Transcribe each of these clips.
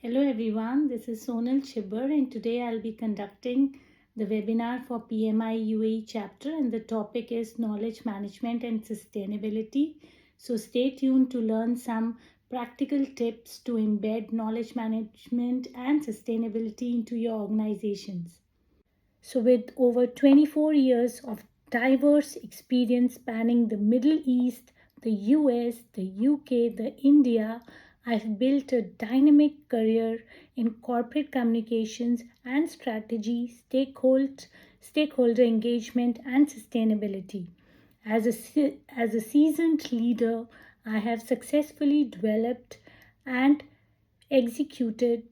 Hello everyone, this is Sonal Chibber and today I'll be conducting the webinar for PMI UAE chapter and the topic is knowledge management and sustainability. So stay tuned to learn some practical tips to embed knowledge management and sustainability into your organizations. So, with over 24 years of diverse experience spanning the Middle East, the US, the UK, the India, I've built a dynamic career in corporate communications and strategy, stakeholder engagement, and sustainability. As a seasoned leader, I have successfully developed and executed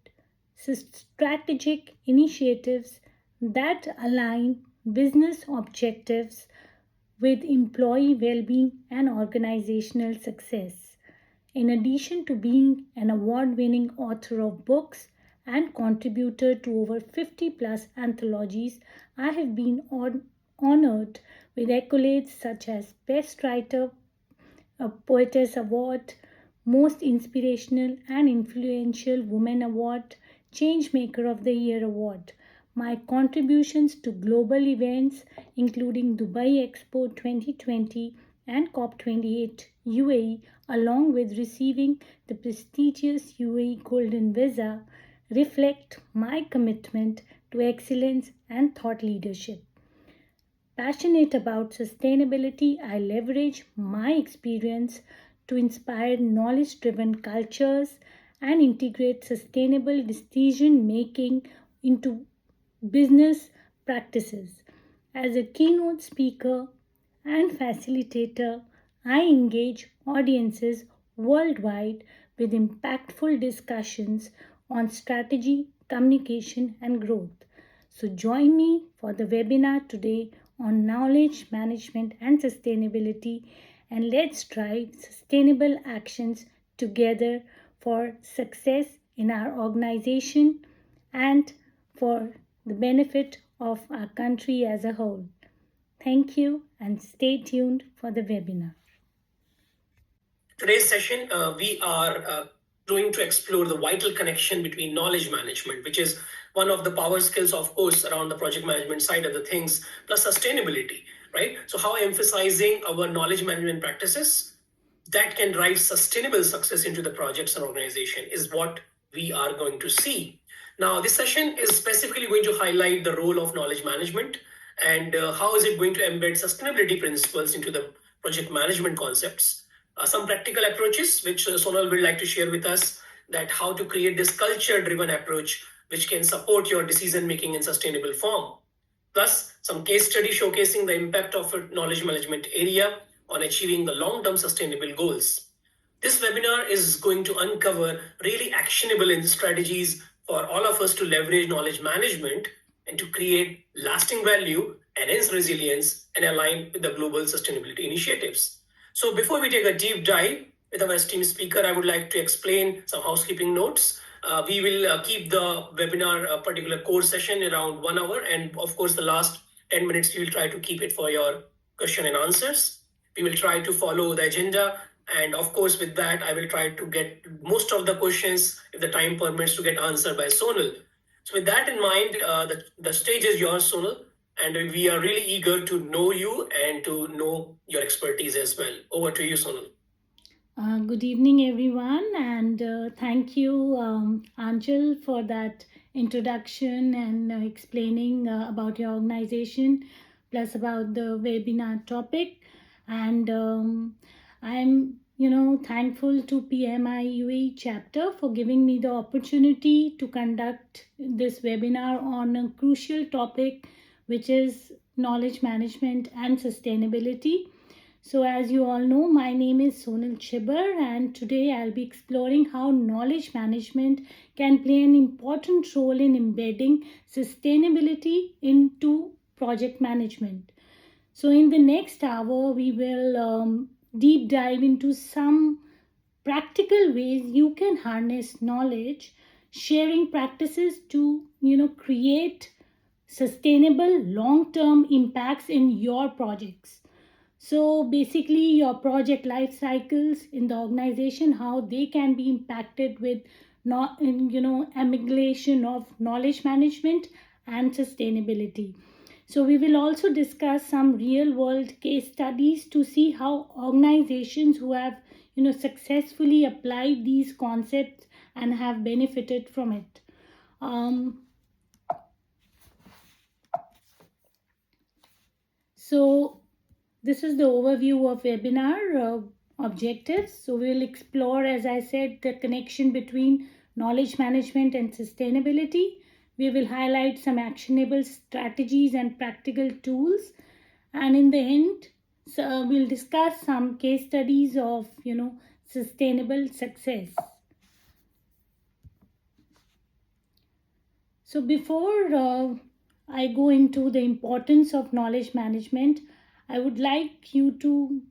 strategic initiatives that align business objectives with employee well being and organizational success. In addition to being an award winning author of books and contributor to over 50 plus anthologies, I have been honored with accolades such as Best Writer, a Poetess Award, Most Inspirational and Influential Woman Award, Changemaker of the Year Award. My contributions to global events, including Dubai Expo 2020 and COP28 UAE, along with receiving the prestigious UAE Golden Visa, reflect my commitment to excellence and thought leadership. Passionate about sustainability, I leverage my experience to inspire knowledge driven cultures and integrate sustainable decision making into business practices. As a keynote speaker and facilitator, I engage audiences worldwide with impactful discussions on strategy, communication, and growth. So, join me for the webinar today on knowledge management and sustainability, and let's drive sustainable actions together for success in our organization and for the benefit of our country as a whole. Thank you and stay tuned for the webinar. Today's session, we are going to explore the vital connection between knowledge management, which is one of the power skills, of course, around the project management side of the things, plus sustainability, right? So how emphasizing our knowledge management practices that can drive sustainable success into the projects and organization is what we are going to see. Now, this session is specifically going to highlight the role of knowledge management and how is it going to embed sustainability principles into the project management concepts. Some practical approaches which Sonal would like to share with us, that how to create this culture driven approach which can support your decision making in sustainable form, plus some case study showcasing the impact of a knowledge management area on achieving the long term sustainable goals. This webinar is going to uncover really actionable strategies for all of us to leverage knowledge management and to create lasting value, enhance resilience, and align with the global sustainability initiatives. So before we take a deep dive with our esteemed speaker, I would like to explain some housekeeping notes. We will keep the webinar a particular core session around 1 hour, and of course the last 10 minutes we will try to keep it for your question and answers. We will try to follow the agenda, and of course with that I will try to get most of the questions, if the time permits, to get answered by Sonal. So with that in mind, the stage is yours, Sonal, and we are really eager to know you and to know your expertise as well. Over to you, Sonal. Good evening, everyone, and thank you, Anjal, for that introduction and explaining about your organization, plus about the webinar topic. And I'm, thankful to PMI UAE chapter for giving me the opportunity to conduct this webinar on a crucial topic, which is knowledge management and sustainability. So, as you all know, my name is Sonal Chibber, and today I'll be exploring how knowledge management can play an important role in embedding sustainability into project management. So, in the next hour, we will deep dive into some practical ways you can harness knowledge sharing practices to create sustainable long-term impacts in your projects. So basically, your project life cycles in the organization, how they can be impacted with amalgamation of knowledge management and sustainability. So we will also discuss some real world case studies to see how organizations who have successfully applied these concepts and have benefited from it. So this is the overview of webinar objectives. So we'll explore, as I said, the connection between knowledge management and sustainability. We will highlight some actionable strategies and practical tools. And in the end, we'll discuss some case studies of, sustainable success. So before I go into the importance of knowledge management, I would like you to,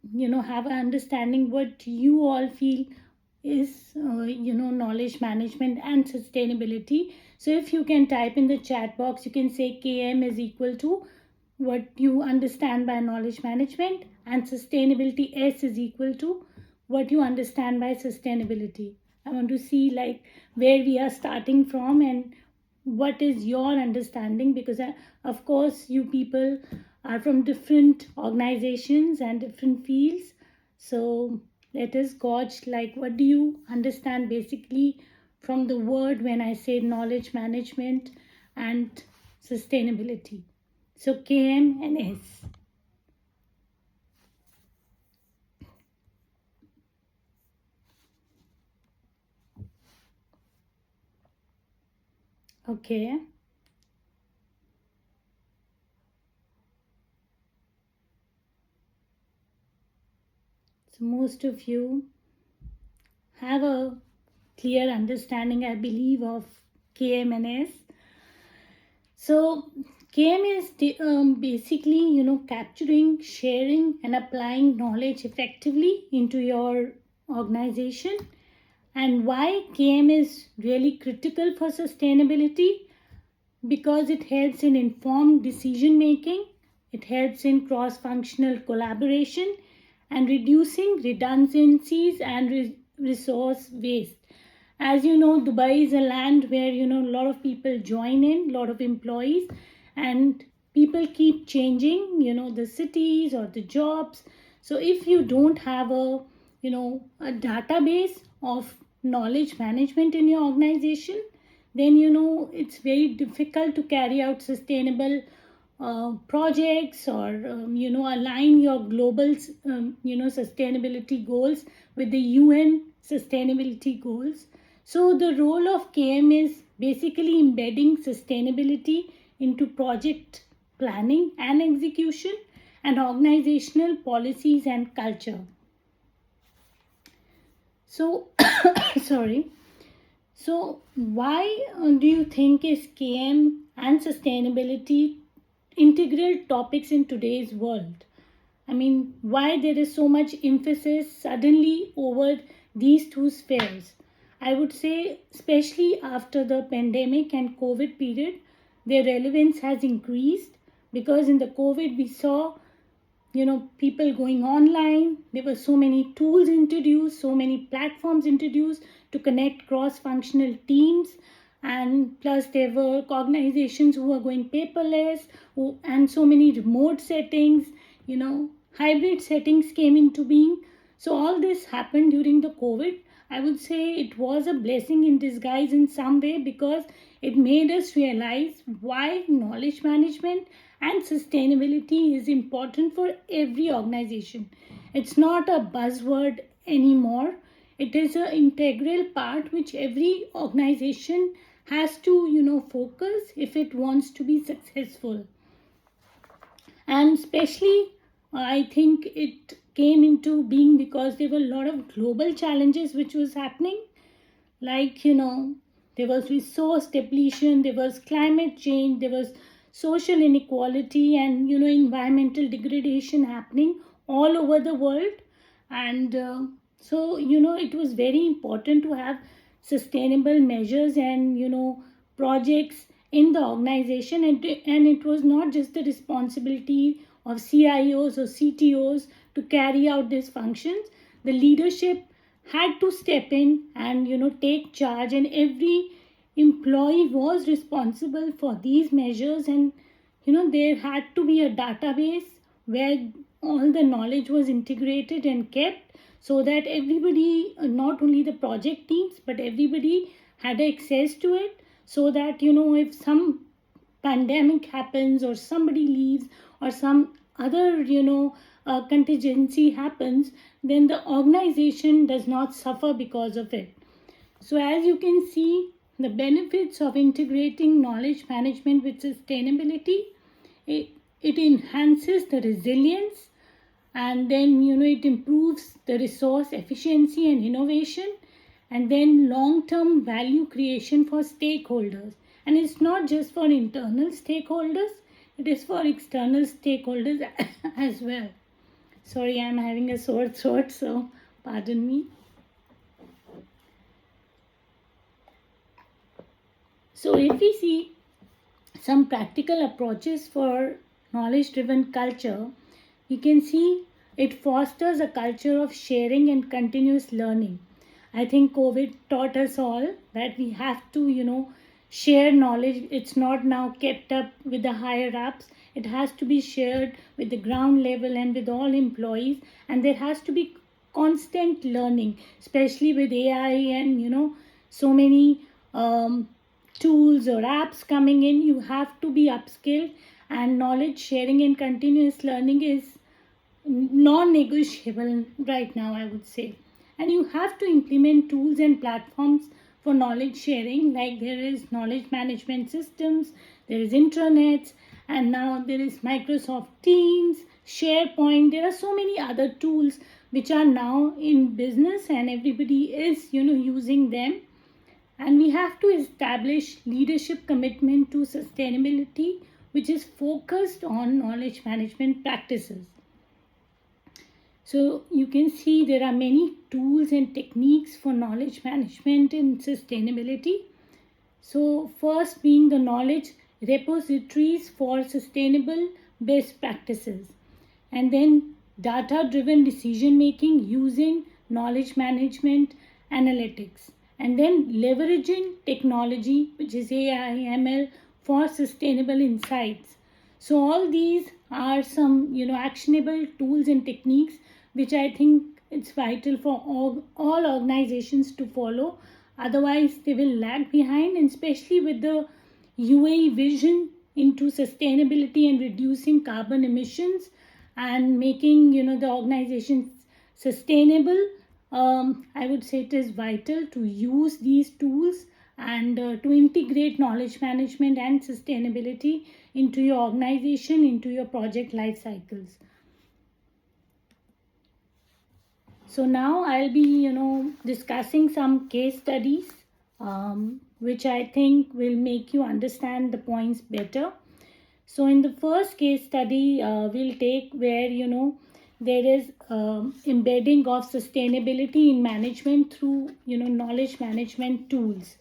have an understanding what you all feel is, knowledge management and sustainability. So if you can type in the chat box, you can say KM is equal to what you understand by knowledge management, and sustainability S is equal to what you understand by sustainability. I want to see like where we are starting from and what is your understanding, because of course you people are from different organizations and different fields. So let us gauge like what do you understand basically from the word when I say knowledge management and sustainability. So KM and S. Okay. So most of you have a clear understanding, I believe, of KM and S. So KM is basically, capturing, sharing, and applying knowledge effectively into your organization. And why KM is really critical for sustainability? Because it helps in informed decision making, it helps in cross-functional collaboration, and reducing redundancies and resource waste. As you know, Dubai is a land where a lot of people join in, a lot of employees, and people keep changing the cities or the jobs. So if you don't have a a database of knowledge management in your organization, then it's very difficult to carry out sustainable projects or align your global sustainability goals with the UN sustainability goals. So the role of KM is basically embedding sustainability into project planning and execution and organizational policies and culture. So sorry. So why do you think is KM and sustainability integral topics in today's world? I mean, why there is so much emphasis suddenly over these two spheres? I would say, especially after the pandemic and COVID period, their relevance has increased, because in the COVID we saw people going online. There were so many tools introduced, so many platforms introduced to connect cross-functional teams, and plus there were organizations who were going paperless, and so many remote settings, hybrid settings came into being. So all this happened during the COVID. I would say it was a blessing in disguise in some way, because it made us realize why knowledge management and sustainability is important for every organization. It's not a buzzword anymore. It is an integral part which every organization has to focus if it wants to be successful. And especially I think it came into being because there were a lot of global challenges which was happening, like there was resource depletion, there was climate change, there was social inequality, and environmental degradation happening all over the world. And so it was very important to have sustainable measures and projects in the organization, and it was not just the responsibility of CIOs or CTOs to carry out these functions. The leadership had to step in and take charge, and every employee was responsible for these measures. And there had to be a database where all the knowledge was integrated and kept, so that everybody, not only the project teams but everybody, had access to it, so that if some pandemic happens or somebody leaves or some other contingency happens, then the organization does not suffer because of it. So as you can see, the benefits of integrating knowledge management with sustainability, it, it enhances the resilience, and then it improves the resource efficiency and innovation, and then long term value creation for stakeholders. And it's not just for internal stakeholders, it is for external stakeholders as well. Sorry, I'm having a sore throat, so pardon me. So if we see some practical approaches for knowledge driven culture, we can see it fosters a culture of sharing and continuous learning. I think COVID taught us all that we have to, share knowledge. It's not now kept up with the higher ups. It has to be shared with the ground level and with all employees. And there has to be constant learning, especially with AI and, so many tools or apps coming in. You have to be upskilled, and knowledge sharing and continuous learning is non-negotiable right now, I would say. And you have to implement tools and platforms for knowledge sharing, like there is knowledge management systems, there is intranets, and now there is Microsoft Teams, SharePoint. There are so many other tools which are now in business, and everybody is using them. And we have to establish leadership commitment to sustainability, which is focused on knowledge management practices. So you can see there are many tools and techniques for knowledge management and sustainability. So first being the knowledge repositories for sustainable best practices, and then data driven decision making using knowledge management analytics, and then leveraging technology, which is AI, ML, for sustainable insights. So all these are some actionable tools and techniques which I think it's vital for all organizations to follow. Otherwise they will lag behind, and especially with the UAE vision into sustainability and reducing carbon emissions and making the organization sustainable. I would say it is vital to use these tools and to integrate knowledge management and sustainability into your organization, into your project life cycles. So now I'll be discussing some case studies which I think will make you understand the points better. So in the first case study, we'll take where there is embedding of sustainability in management through knowledge management tools.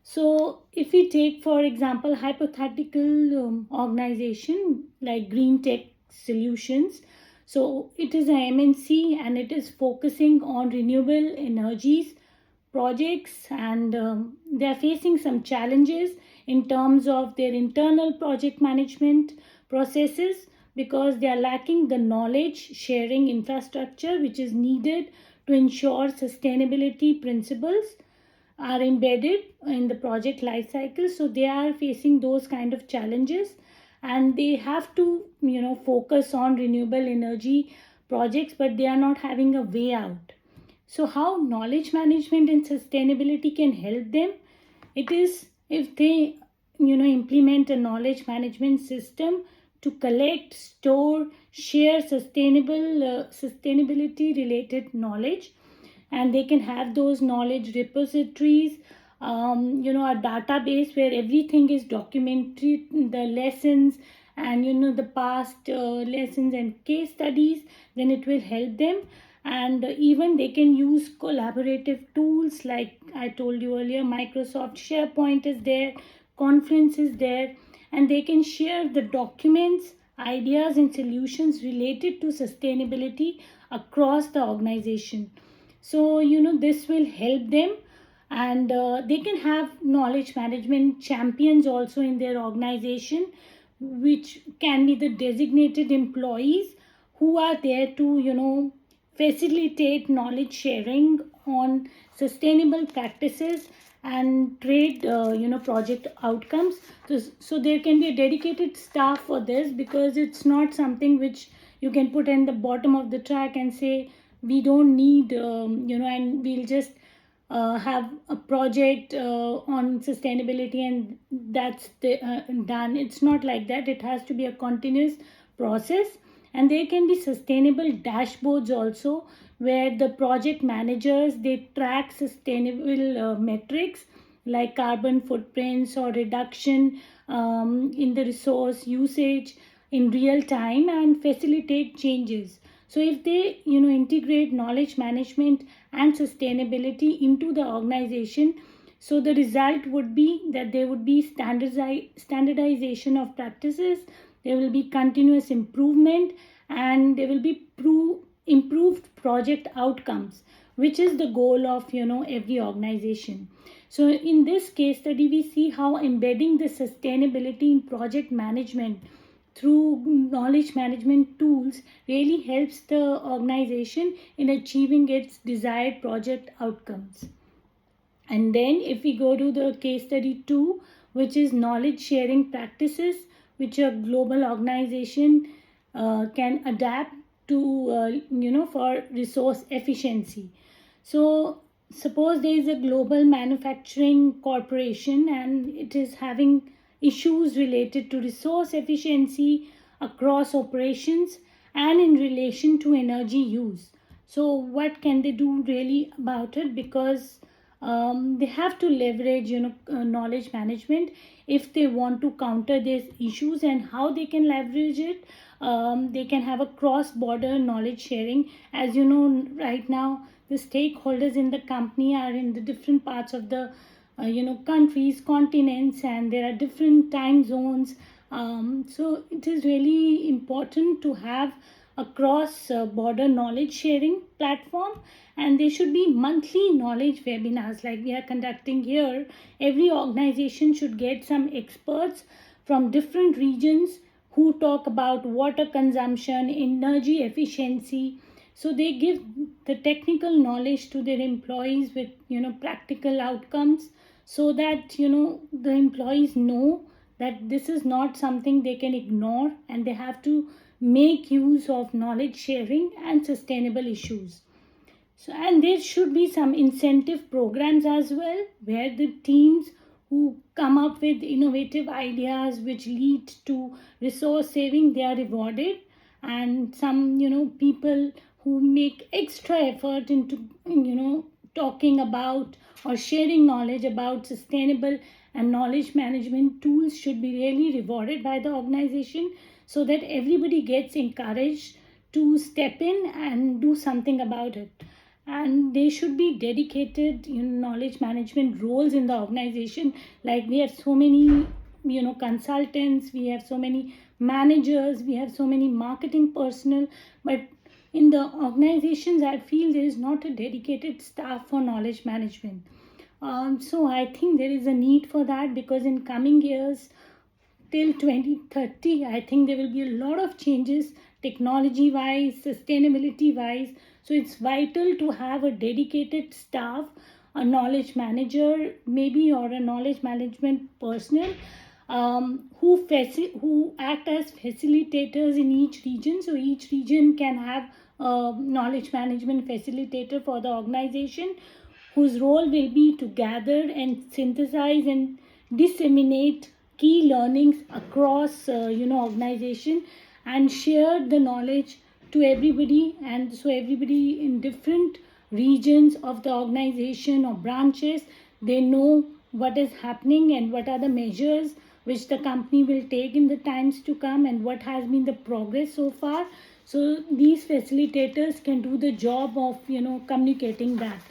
So if we take, for example, hypothetical organization like Green Tech Solutions. So it is a MNC and it is focusing on renewable energies projects, and they are facing some challenges in terms of their internal project management processes, because they are lacking the knowledge sharing infrastructure which is needed to ensure sustainability principles are embedded in the project life cycle. So they are facing those kind of challenges, and they have to focus on renewable energy projects, but they are not having a way out. So how knowledge management and sustainability can help them? It is if they implement a knowledge management system to collect, store, share sustainability related knowledge, and they can have those knowledge repositories, a database where everything is documented, the lessons and the past lessons and case studies. Then it will help them. And even they can use collaborative tools like I told you earlier, Microsoft SharePoint is there, Confluence is there, and they can share the documents, ideas and solutions related to sustainability across the organization. So this will help them, and they can have knowledge management champions also in their organization, which can be the designated employees who are there to facilitate knowledge sharing on sustainable practices and trade project outcomes. So there can be a dedicated staff for this, because it's not something which you can put in the bottom of the track and say we don't need and we'll just have a project on sustainability and that's done. It's not like that. It has to be a continuous process. And there can be sustainable dashboards also, where the project managers, they track sustainable metrics like carbon footprints or reduction in the resource usage in real time and facilitate changes. So if they integrate knowledge management and sustainability into the organization, so the result would be that there would be standardization of practices, there will be continuous improvement, and there will be improved project outcomes, which is the goal of every organization. So in this case study, we see how embedding the sustainability in project management through knowledge management tools really helps the organization in achieving its desired project outcomes. And then if we go to the case study 2, which is knowledge sharing practices, which a global organization can adapt to for resource efficiency. So suppose there is a global manufacturing corporation and it is having issues related to resource efficiency across operations and in relation to energy use. So what can they do really about it? Because they have to leverage knowledge management if they want to counter these issues. And how they can leverage it, they can have a cross-border knowledge sharing. As you know, right now the stakeholders in the company are in the different parts of the countries, continents, and there are different time zones. So it is really important to have a cross border knowledge sharing platform, and there should be monthly knowledge webinars like we are conducting here. Every organization should get some experts from different regions who talk about water consumption, energy efficiency. So they give the technical knowledge to their employees with practical outcomes, so that the employees know that this is not something they can ignore, and they have to make use of knowledge sharing and sustainable issues. So, and there should be some incentive programs as well, where the teams who come up with innovative ideas which lead to resource saving, they are rewarded. And some people who make extra effort into talking about or sharing knowledge about sustainable and knowledge management tools should be really rewarded by the organization, so that everybody gets encouraged to step in and do something about it. And there should be dedicated knowledge management roles in the organization. Like we have so many consultants, we have so many managers, we have so many marketing personnel, but in the organizations I feel there is not a dedicated staff for knowledge management. So I think there is a need for that, because in coming years till 2030, I think there will be a lot of changes technology wise, sustainability wise. So it's vital to have a dedicated staff, a knowledge manager maybe, or a knowledge management personnel who act as facilitators in each region. So each region can have a knowledge management facilitator for the organization, whose role will be to gather and synthesize and disseminate key learnings across organization, and share the knowledge to everybody. And so everybody in different regions of the organization or branches, they know what is happening and what are the measures which the company will take in the times to come, and what has been the progress so far. So these facilitators can do the job of communicating that.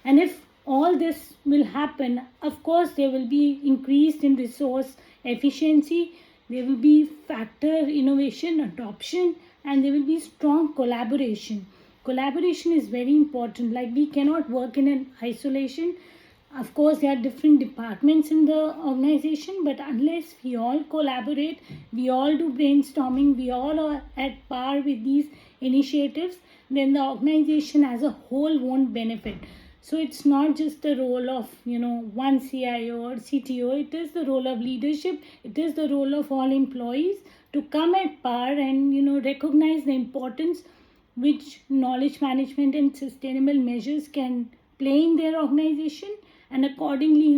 And if all this will happen, of course there will be increased in resource efficiency, there will be factor innovation adoption, and there will be strong collaboration. collaboration is very important. Like, we cannot work in an isolation. Of course, there are different departments in the organization, but unless we all collaborate, we all do brainstorming, we all are at par with these initiatives, then the organization as a whole won't benefit. So it's not just the role of, one CIO or CTO. It is the role of leadership. It is the role of all employees to come at par and, recognize the importance which knowledge management and sustainable measures can play in their organization, and accordingly,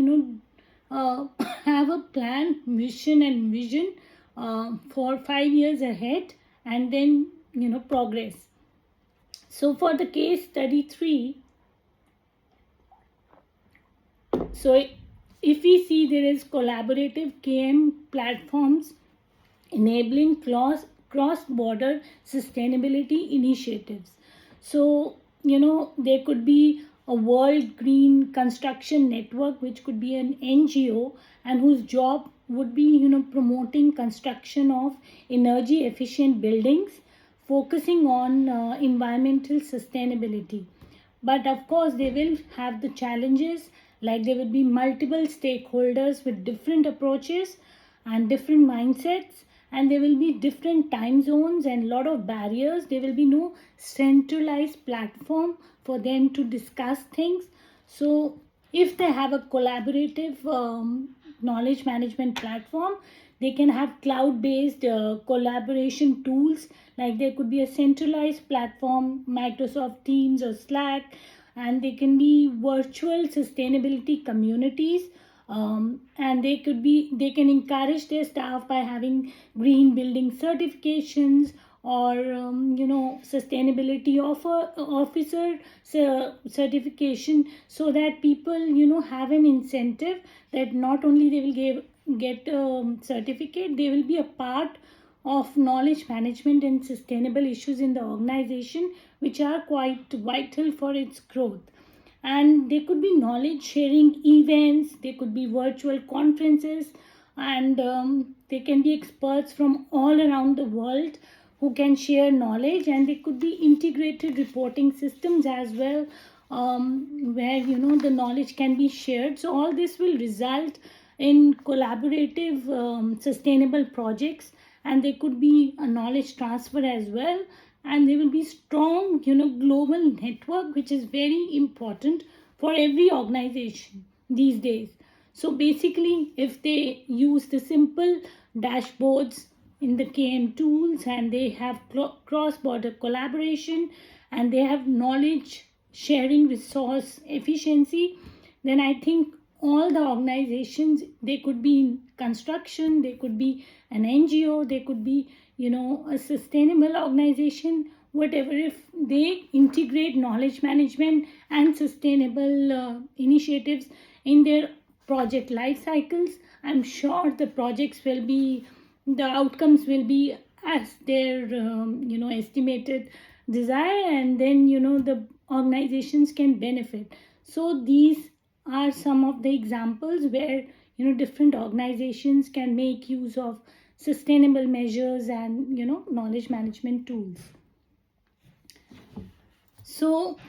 have a plan, mission and vision for 5 years ahead, and then, progress. So for the case study 3, so if we see, there is collaborative KM platforms enabling cross-border sustainability initiatives. So, there could be a World Green Construction Network, which could be an NGO, and whose job would be, promoting construction of energy efficient buildings, focusing on environmental sustainability. But of course, they will have the challenges, like there will be multiple stakeholders with different approaches and different mindsets, and there will be different time zones and lot of barriers. There will be no centralized platform for them to discuss things. So if they have a collaborative knowledge management platform, they can have cloud-based collaboration tools. Like, there could be a centralized platform, Microsoft Teams or Slack, and they can be virtual sustainability communities. And they can encourage their staff by having green building certifications, or sustainability officer certification, so that people have an incentive that not only they will get certificate, they will be a part of knowledge management and sustainable issues in the organization, which are quite vital for its growth. And there could be knowledge sharing events, there could be virtual conferences, and there can be experts from all around the world who can share knowledge, and there could be integrated reporting systems as well, where the knowledge can be shared. So all this will result in collaborative sustainable projects, and there could be a knowledge transfer as well, and there will be strong global network, which is very important for every organization these days. So basically, if they use the simple dashboards in the KM tools, and they have cross-border collaboration, and they have knowledge sharing, resource efficiency, then I think all the organizations, they could be in construction, they could be an NGO, they could be a sustainable organization, whatever, if they integrate knowledge management and sustainable initiatives in their project life cycles, I'm sure the outcomes will be as their estimated desire, and then the organizations can benefit. So these are some of the examples where different organizations can make use of sustainable measures and knowledge management tools. So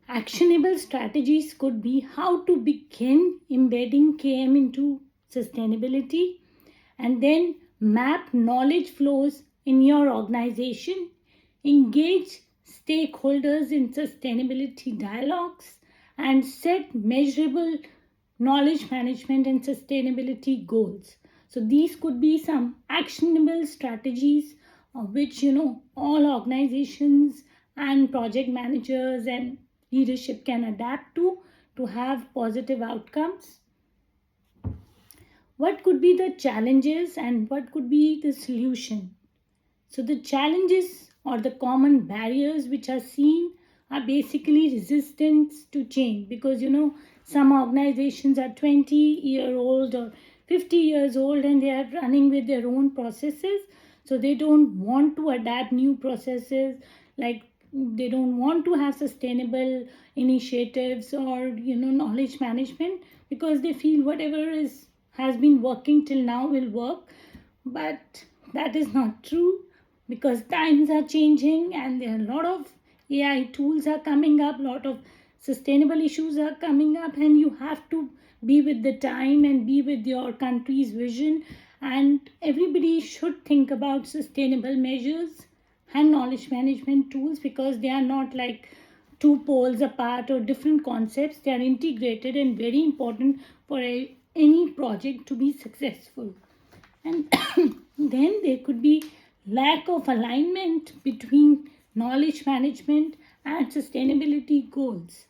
actionable strategies could be how to begin embedding KM into sustainability, and then map knowledge flows in your organization, engage stakeholders in sustainability dialogues, and set measurable knowledge management and sustainability goals. So these could be some actionable strategies of which all organizations and project managers and leadership can adapt to have positive outcomes. What could be the challenges and what could be the solution? So the challenges or the common barriers which are seen are basically resistance to change, because some organizations are 20-year-old or 50 years old, and they are running with their own processes, so they don't want to adapt new processes, like they don't want to have sustainable initiatives or knowledge management, because they feel whatever has been working till now will work. But that is not true, because times are changing and there are a lot of AI tools are coming up, lot of sustainable issues are coming up, and you have to be with the time and be with your country's vision. And everybody should think about sustainable measures and knowledge management tools, because they are not like two poles apart or different concepts. They are integrated and very important for any project to be successful. And then there could be lack of alignment between knowledge management and sustainability goals.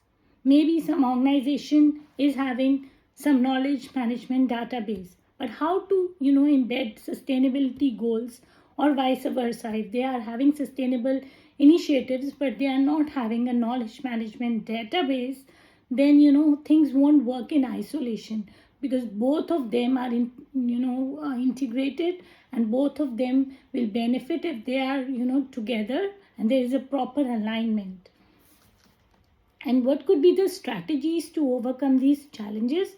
Maybe some organization is having some knowledge management database, but how to embed sustainability goals, or vice versa. If they are having sustainable initiatives but they are not having a knowledge management database, then things won't work in isolation, because both of them are integrated, and both of them will benefit if they are together and there is a proper alignment. And what could be the strategies to overcome these challenges?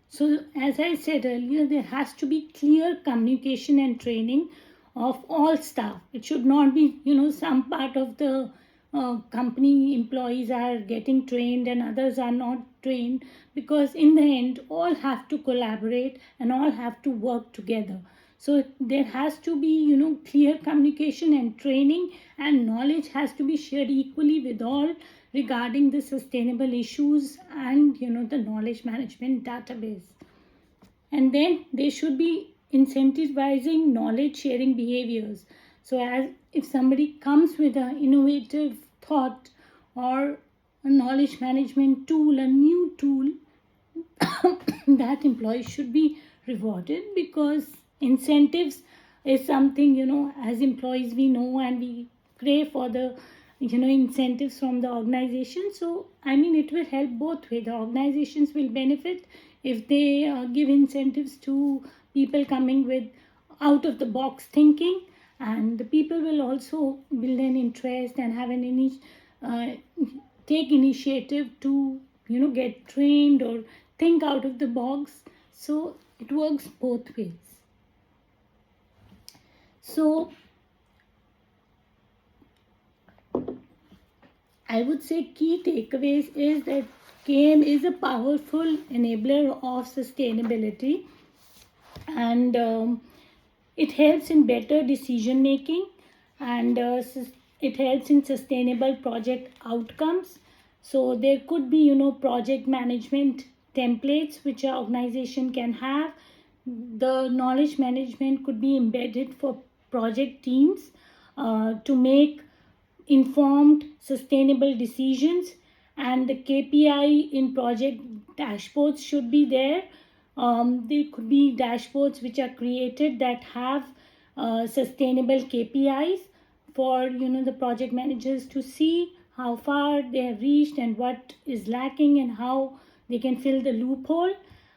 So, as I said earlier, there has to be clear communication and training of all staff. It should not be, some part of the company employees are getting trained and others are not trained, because in the end, all have to collaborate and all have to work together. So there has to be, clear communication and training, and knowledge has to be shared equally with all regarding the sustainable issues and, the knowledge management database. And then they should be incentivizing knowledge sharing behaviors. So as if somebody comes with an innovative thought or a knowledge management tool, a new tool, that employee should be rewarded, because incentives is something, as employees we know and we crave for the incentives from the organization. So I mean, it will help both ways. The organizations will benefit if they give incentives to people coming with out of the box thinking, and the people will also build an interest and have an take initiative to get trained or think out of the box. So it works both ways. So I would say key takeaways is that KM is a powerful enabler of sustainability, and it helps in better decision making, and it helps in sustainable project outcomes. So there could be project management templates which an organization can have. The knowledge management could be embedded for project teams to make informed sustainable decisions, and the KPI in project dashboards should be there. There could be dashboards which are created that have sustainable KPIs for the project managers to see how far they have reached and what is lacking and how they can fill the loophole.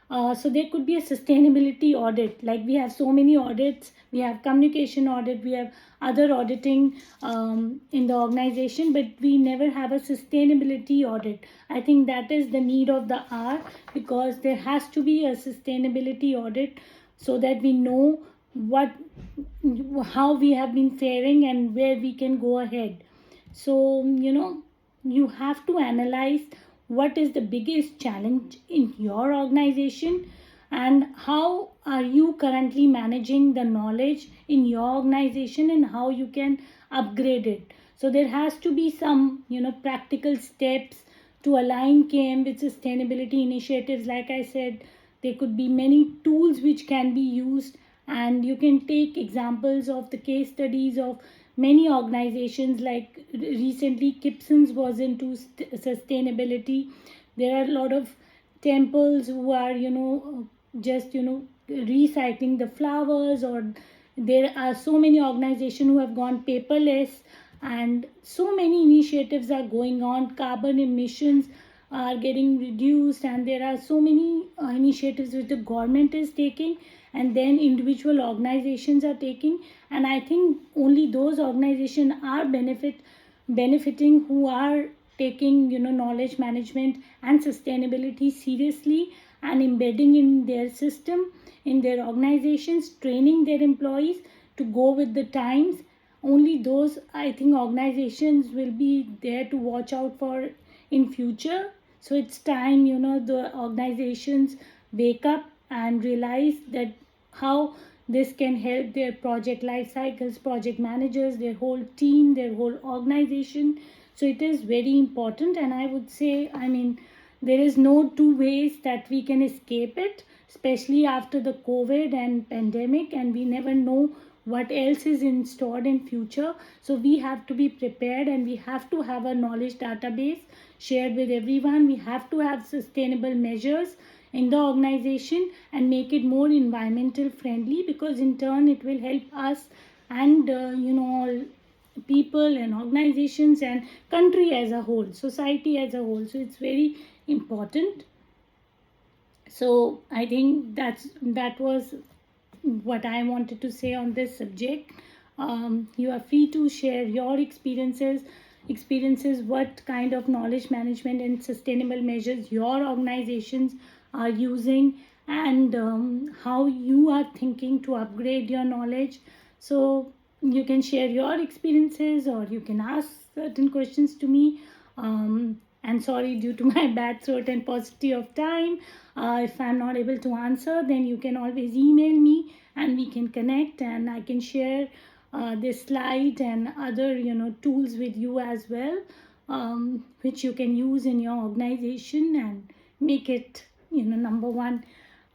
So there could be a sustainability audit. Like we have so many audits, we have communication audit, we have other auditing in the organization, but we never have a sustainability audit. I think that is the need of the hour, because there has to be a sustainability audit so that we know how we have been faring and where we can go ahead. So you have to analyze what is the biggest challenge in your organization, and how are you currently managing the knowledge in your organization, and how you can upgrade it. So there has to be some practical steps to align KM with sustainability initiatives. Like I said, there could be many tools which can be used, and you can take examples of the case studies of many organizations. Like recently Gibson's was into sustainability. There are a lot of temples who are just recycling the flowers, or there are so many organizations who have gone paperless, and so many initiatives are going on. Carbon emissions are getting reduced, and there are so many initiatives which the government is taking, and then individual organizations are taking. And I think only those organizations are benefiting who are taking knowledge management and sustainability seriously, and embedding in their system, in their organizations, training their employees to go with the times, only those, I think, organizations will be there to watch out for in future. So it's time, the organizations wake up and realize that how this can help their project life cycles, project managers, their whole team, their whole organization. So it is very important, and I would say, I mean, there is no two ways that we can escape it, especially after the COVID and pandemic, and we never know what else is in store in future. So we have to be prepared, and we have to have a knowledge database shared with everyone. We have to have sustainable measures in the organization and make it more environmental friendly, because in turn it will help us and all people and organizations and country as a whole, society as a whole. So it's very important. So I think that was what I wanted to say on this subject. You are free to share your experiences, what kind of knowledge management and sustainable measures your organizations are using, and how you are thinking to upgrade your knowledge. So you can share your experiences, or you can ask certain questions to me. And sorry, due to my bad throat and paucity of time, if I'm not able to answer, then you can always email me and we can connect, and I can share this slide and other tools with you as well, which you can use in your organization and make it number one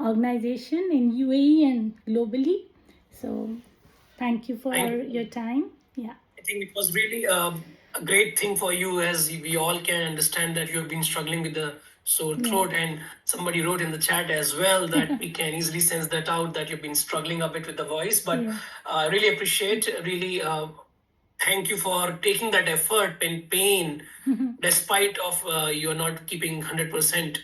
organization in UAE and globally. So thank you for your time. Yeah. I think it was really a great thing for you, as we all can understand that you've been struggling with the sore throat, and somebody wrote in the chat as well that we can easily sense that out, that you've been struggling a bit with the voice. But I really appreciate, really thank you for taking that effort and pain, despite of you're not keeping 100%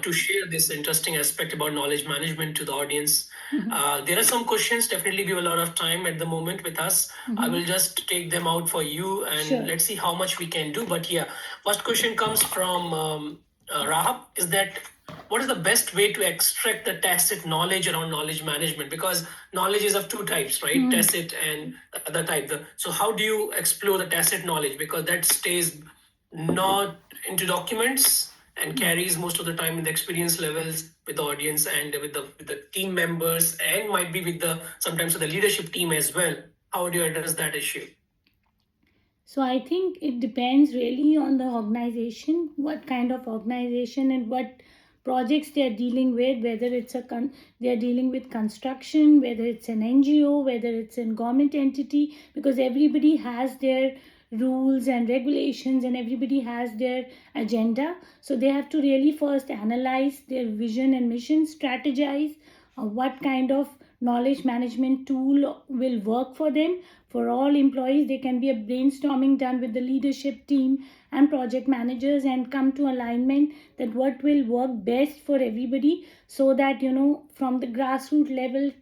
to share this interesting aspect about knowledge management to the audience. There are some questions. Definitely we have a lot of time at the moment with us. I will just take them out for you, and let's see how much we can do. But yeah, first question comes from Rahab, is that what is the best way to extract the tacit knowledge around knowledge management? Because knowledge is of two types, right? Tacit and the other type. So how do you explore the tacit knowledge? Because that stays not into documents and carries most of the time in the experience levels with the audience and with the team members, and might be with the sometimes with the leadership team as well. How do you address that issue? So I think it depends really on the organization, what kind of organization and what projects they are dealing with, whether it's they are dealing with construction, whether it's an NGO, whether it's a government entity, because everybody has their rules and regulations and everybody has their agenda. So they have to really first analyze their vision and mission, strategize what kind of knowledge management tool will work for them. For all employees, there can be a brainstorming done with the leadership team and project managers and come to alignment that what will work best for everybody, so that from the grassroots level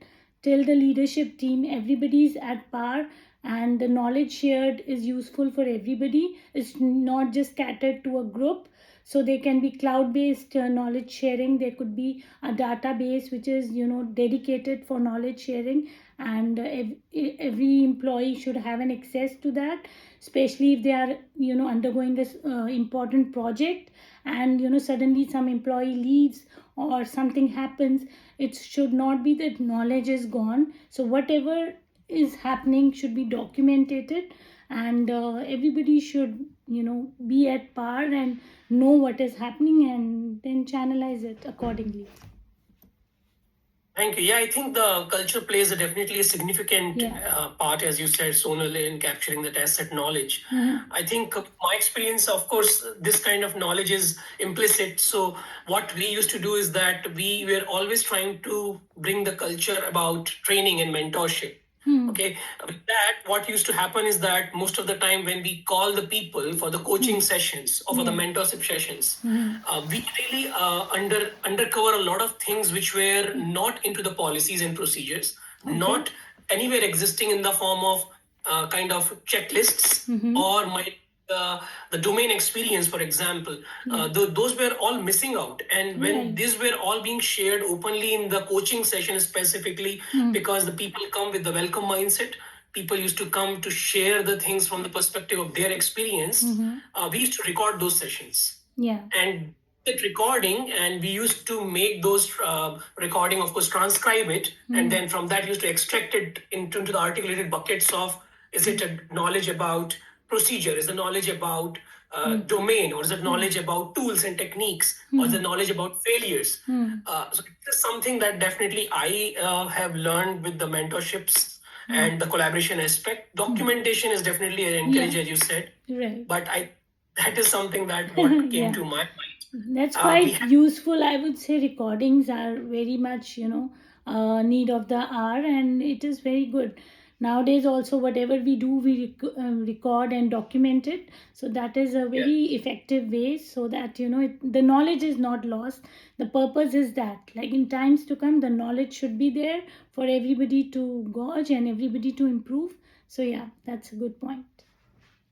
till the leadership team, everybody is at par and the knowledge shared is useful for everybody. It's not just catered to a group. So there can be cloud based knowledge sharing, there could be a database which is dedicated for knowledge sharing, and every employee should have an access to that, especially if they are undergoing this important project, and suddenly some employee leaves or something happens. It should not be that knowledge is gone. So whatever is happening should be documented, and everybody should be at par and know what is happening and then channelize it accordingly. Thank you. Yeah, I think the culture plays definitely a significant part, as you said, Sonal, in capturing the tacit knowledge. I think my experience, of course, this kind of knowledge is implicit. So what we used to do is that we were always trying to bring the culture about training and mentorship. Okay, with that, what used to happen is that most of the time when we call the people for the coaching sessions or for the mentorship sessions, we really undercover a lot of things which were not into the policies and procedures, not anywhere existing in the form of kind of checklists or might the domain experience, for example. Those were all missing out, and when these were all being shared openly in the coaching session specifically, because the people come with the welcome mindset, people used to come to share the things from the perspective of their experience, we used to record those sessions. Yeah. And that recording, and we used to make those recording, of course, transcribe it, and then from that used to extract it into the articulated buckets of, is it a knowledge about procedure, is the knowledge about domain, or is it knowledge about tools and techniques, or is it knowledge about failures. So this is something that definitely I have learned with the mentorships and the collaboration aspect. Documentation is definitely encouraged, as you said, Right. but that is something that what came Yeah. to my mind. That's quite useful. I would say recordings are very much, need of the hour, and it is very good. Nowadays, also, whatever we do, we record and document it. So that is a very effective way, so that, the knowledge is not lost. The purpose is that, like in times to come, the knowledge should be there for everybody to gauge and everybody to improve. So yeah, that's a good point.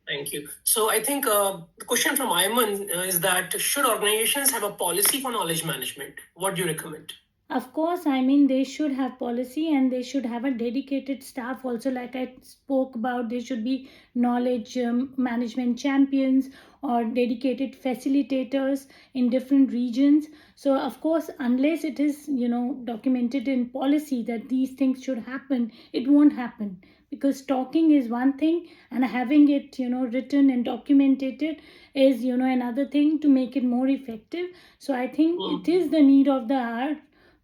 Thank you. So I think the question from Ayman is that should organizations have a policy for knowledge management? What do you recommend? Of course, I mean, they should have policy and they should have a dedicated staff also. Like I spoke about, there should be knowledge management champions or dedicated facilitators in different regions. So of course, unless it is, documented in policy that these things should happen, it won't happen. Because talking is one thing, and having it, written and documented is, another thing to make it more effective. So I think it is the need of the hour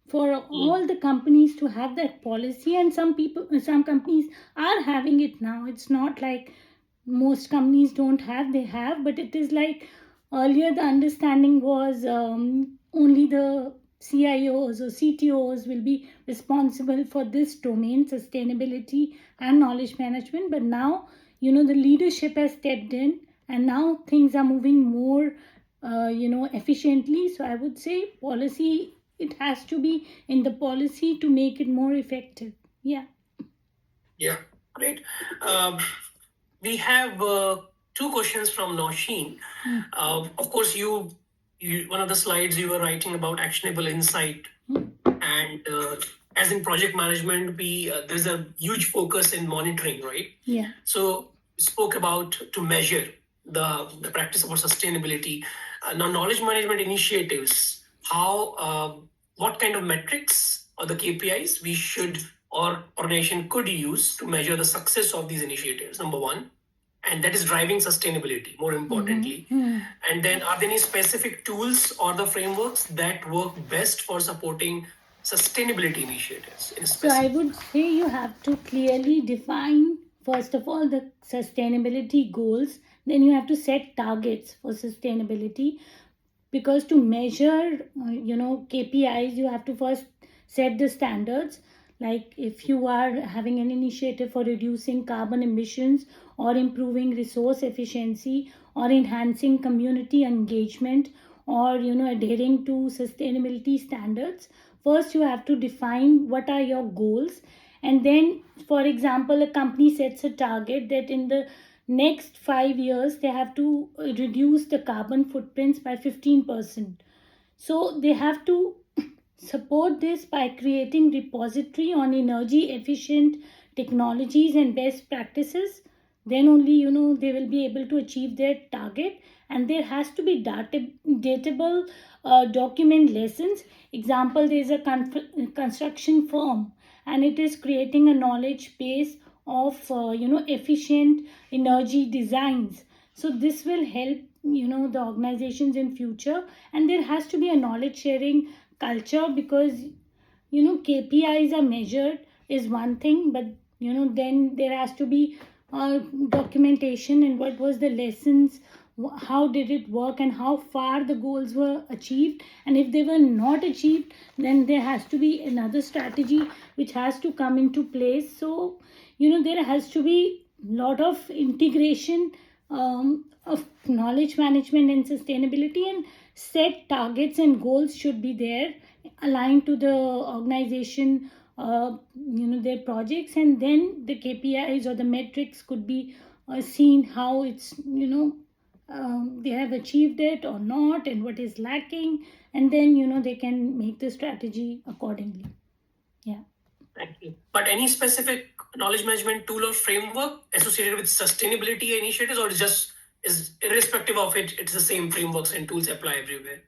for all the companies to have that policy, and some companies are having it now. It's not like most companies don't have, they have, but it is like earlier the understanding was only the CIOs or CTOs will be responsible for this domain, sustainability and knowledge management. But now, the leadership has stepped in, and now things are moving more efficiently. So I would say policy, it has to be in the policy to make it more effective. Yeah, great. We have two questions from Nosheen. Of course, you one of the slides you were writing about actionable insight, and as in project management, there's a huge focus in monitoring, right? Yeah. So spoke about to measure the practice about sustainability. Now, knowledge management initiatives, how what kind of metrics or the KPIs we should or organization could use to measure the success of these initiatives, number one, and that is driving sustainability, more importantly. And then are there any specific tools or the frameworks that work best for supporting sustainability initiatives? So I would say you have to clearly define, first of all, the sustainability goals. Then you have to set targets for sustainability, because to measure KPIs, you have to first set the standards. Like if you are having an initiative for reducing carbon emissions or improving resource efficiency or enhancing community engagement or adhering to sustainability standards, first you have to define what are your goals. And then, for example, a company sets a target that in the next 5 years they have to reduce the carbon footprints by 15%. So they have to support this by creating repository on energy efficient technologies and best practices. Then only they will be able to achieve their target. And there has to be datable document lessons. Example, there is a construction firm and it is creating a knowledge base of efficient energy designs. So this will help the organizations in future. And there has to be a knowledge sharing culture, because KPIs are measured is one thing, but then there has to be documentation and what was the lessons, how did it work, and how far the goals were achieved. And if they were not achieved, then there has to be another strategy which has to come into place. So there has to be lot of integration of knowledge management and sustainability, and set targets and goals should be there aligned to the organization their projects. And then the KPIs or the metrics could be seen how it's they have achieved it or not, and what is lacking, and then they can make the strategy accordingly. Yeah. Thank you. But any specific knowledge management tool or framework associated with sustainability initiatives, or is irrespective of it, it's the same frameworks and tools apply everywhere?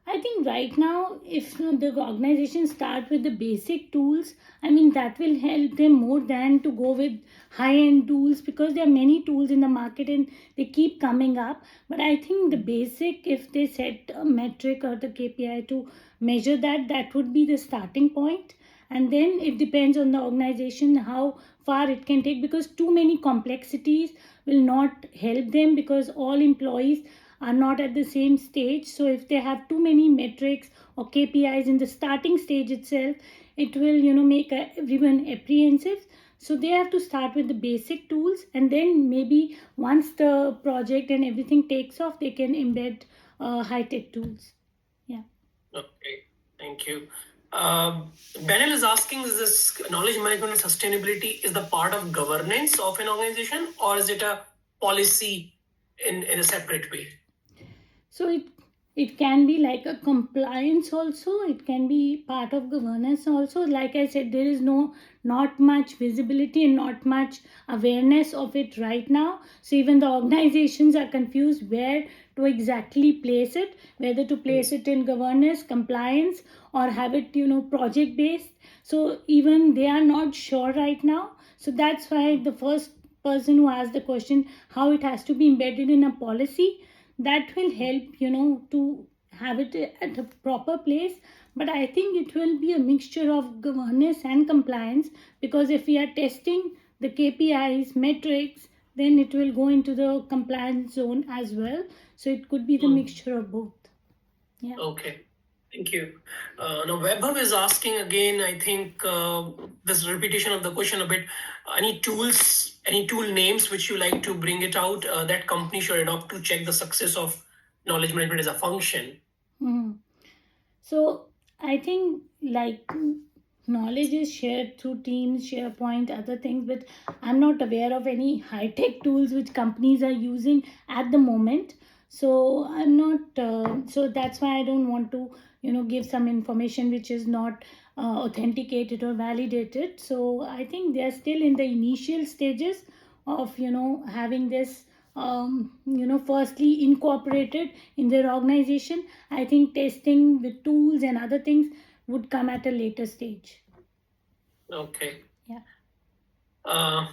I think right now, if the organization start with the basic tools, I mean that will help them more than to go with high-end tools, because there are many tools in the market and they keep coming up. But I think the basic, if they set a metric or the KPI to measure that, that would be the starting point. And then it depends on the organization how far it can take, because too many complexities will not help them, because all employees are not at the same stage. So if they have too many metrics or KPIs in the starting stage itself, it will make everyone apprehensive. So they have to start with the basic tools, and then maybe once the project and everything takes off, they can embed high-tech tools. Yeah. Okay, thank you. Benel is asking, is this knowledge management and sustainability is the part of governance of an organization, or is it a policy in a separate way? So it can be like a compliance also. It can be part of governance also. Like I said, there is not much visibility and not much awareness of it right now. So even the organizations are confused where to exactly place it, whether to place it in governance, compliance, or have it project based. So even they are not sure right now. So that's why the first person who asked the question how it has to be embedded in a policy, that will help to have it at a proper place. But I think it will be a mixture of governance and compliance, because if we are testing the KPIs metrics, then it will go into the compliance zone as well. So it could be the mixture of both. Yeah. Okay. Thank you. Now, Webhub is asking again, I think this repetition of the question a bit. Any tools, any tool names which you like to bring it out that company should adopt to check the success of knowledge management as a function? So I think like knowledge is shared through Teams, SharePoint, other things, but I'm not aware of any high-tech tools which companies are using at the moment. So I'm not. So that's why I don't want to give some information which is not authenticated or validated. So I think they are still in the initial stages of having this firstly incorporated in their organization. I think testing with tools and other things would come at a later stage. Okay. Yeah.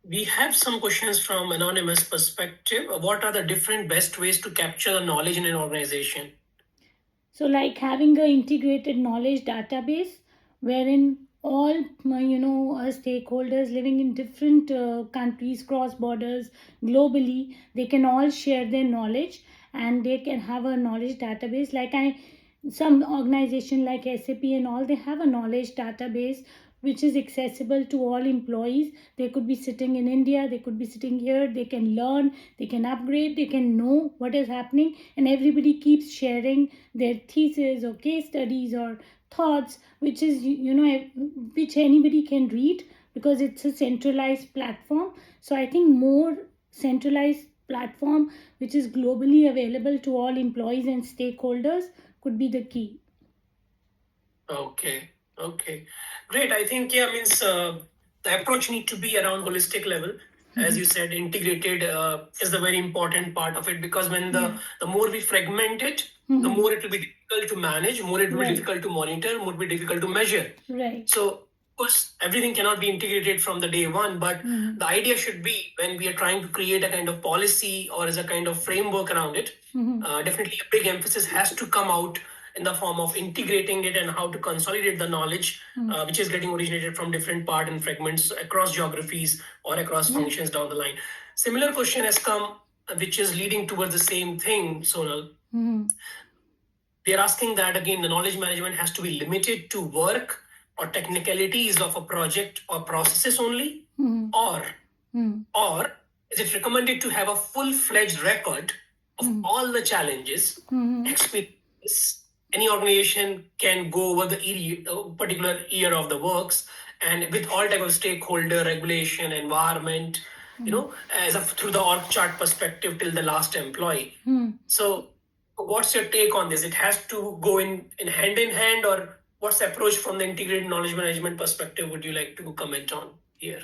We have some questions from anonymous perspective. What are the different best ways to capture the knowledge in an organization? So like having a integrated knowledge database wherein all stakeholders living in different countries, cross borders, globally, they can all share their knowledge, and they can have a knowledge database. Some organization like SAP and all, they have a knowledge database which is accessible to all employees. They could be sitting in India, they could be sitting here, they can learn, they can upgrade, they can know what is happening, and everybody keeps sharing their thesis or case studies or thoughts, which is which anybody can read, because it's a centralized platform. So I think more centralized platform which is globally available to all employees and stakeholders could be the key. Okay. Great. I think means the approach need to be around holistic level. As you said, integrated is the very important part of it, because when the more we fragment it, the more it will be difficult to manage, more it will be difficult to monitor, more it will be difficult to measure. Right. So of course, everything cannot be integrated from the day one, but the idea should be, when we are trying to create a kind of policy or as a kind of framework around it, definitely a big emphasis has to come out in the form of integrating it and how to consolidate the knowledge which is getting originated from different part and fragments across geographies or across functions down the line. Similar question has come, which is leading towards the same thing, Sonal. They are asking that again, the knowledge management has to be limited to work or technicalities of a project or processes only, or is it recommended to have a full-fledged record of all the challenges, experiences? Any organization can go over the particular year of the works, and with all type of stakeholder, regulation, environment, through the org chart perspective till the last employee. So what's your take on this? It has to go in hand in hand, or what's the approach from the integrated knowledge management perspective would you like to comment on? here?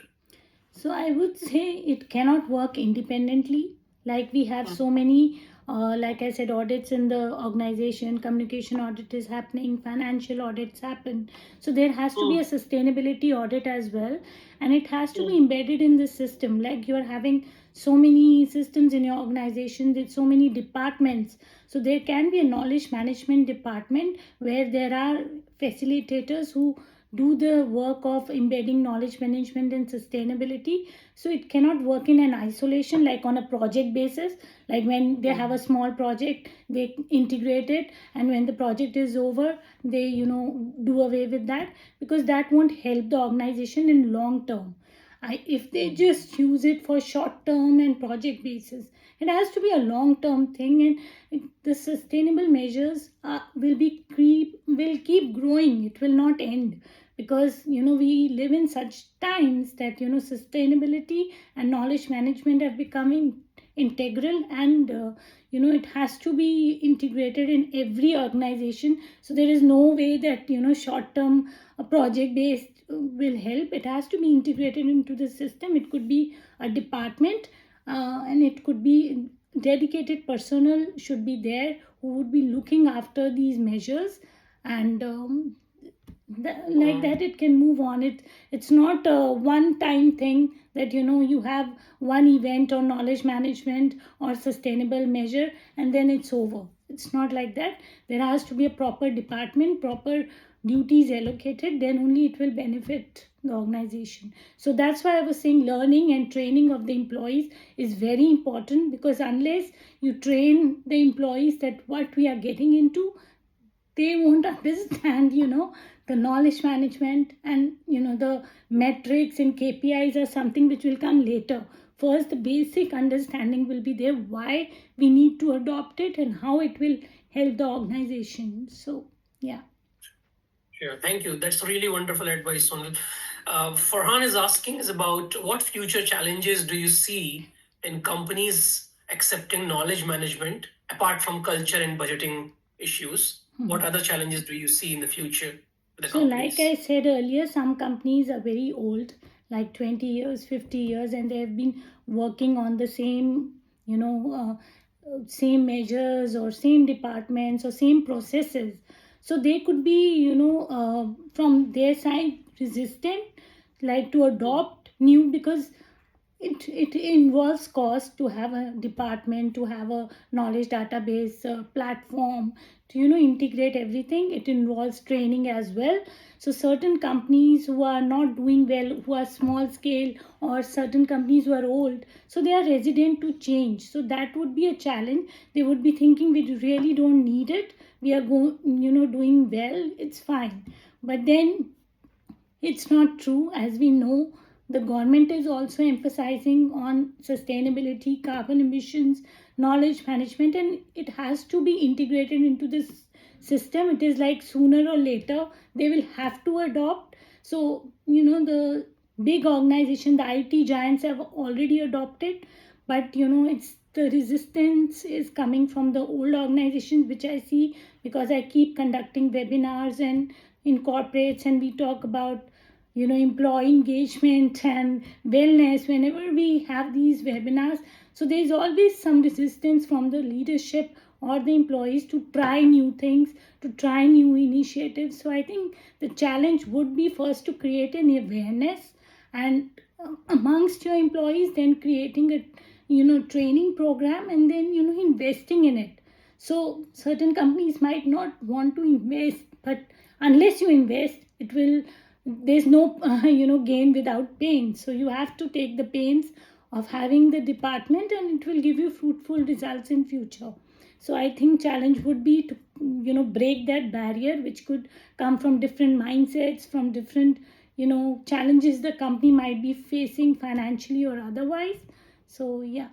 So I would say it cannot work independently. Like we have so many, like I said, audits in the organization, communication audit is happening, financial audits happen. So there has to be a Mm, sustainability audit as well, and it has to be mm, embedded in the system. Like you are having so many systems in your organization, with so many departments. So there can be a knowledge management department where there are facilitators who do the work of embedding knowledge management and sustainability. So it cannot work in an isolation, like on a project basis. Like when they have a mm. small project, they integrate it, and when the project is over, they do away with that, because that won't help the organization in long term. If they just use it for short term and project basis, it has to be a long term thing. And the sustainable measures will keep growing. It will not end, because we live in such times that sustainability and knowledge management are becoming integral, and it has to be integrated in every organization. So there is no way that short term project based will help. It has to be integrated into the system. It could be a department, and it could be dedicated personnel should be there who would be looking after these measures. And like that it can move on. It's not a one time thing that you have one event on knowledge management or sustainable measure and then it's over. It's not like that. There has to be a proper department, proper duties allocated, then only it will benefit the organization. So that's why I was saying learning and training of the employees is very important, because unless you train the employees that what we are getting into, they won't understand the knowledge management. And the metrics and KPIs are something which will come later. First, the basic understanding will be there, why we need to adopt it and how it will help the organization. So yeah. Sure. Thank you. That's really wonderful advice, Sonal. Farhan is asking is about what future challenges do you see in companies accepting knowledge management apart from culture and budgeting issues? What other challenges do you see in the future for the So, like companies? I said earlier, some companies are very old, like 20 years, 50 years, and they have been working on the same, same measures or same departments or same processes. So, they could be, from their side resistant, like to Mm, adopt new, because it involves cost to have a department, to have a knowledge database platform, to integrate everything. It involves training as well. So certain companies who are not doing well, who are small scale, or certain companies who are old, so they are resident to change. So that would be a challenge. They would be thinking we really don't need it, we are going doing well, it's fine. But then it's not true. As we know, the government is also emphasizing on sustainability, carbon emissions, knowledge management, and it has to be integrated into this system. It is like sooner or later they will have to adopt. So, the big organization, the IT giants have already adopted, but it's the resistance is coming from the old organizations, which I see because I keep conducting webinars and in corporates, and we talk about employee engagement and wellness whenever we have these webinars. So there's always some resistance from the leadership or the employees to try new things, to try new initiatives. So I think the challenge would be first to create an awareness, and amongst your employees, then creating a training program, and then investing in it. So certain companies might not want to invest, but unless you invest, it will there's no gain without pain. So you have to take the pains of having the department, and it will give you fruitful results in future. So I think challenge would be to break that barrier, which could come from different mindsets, from different challenges the company might be facing financially or otherwise. So yeah.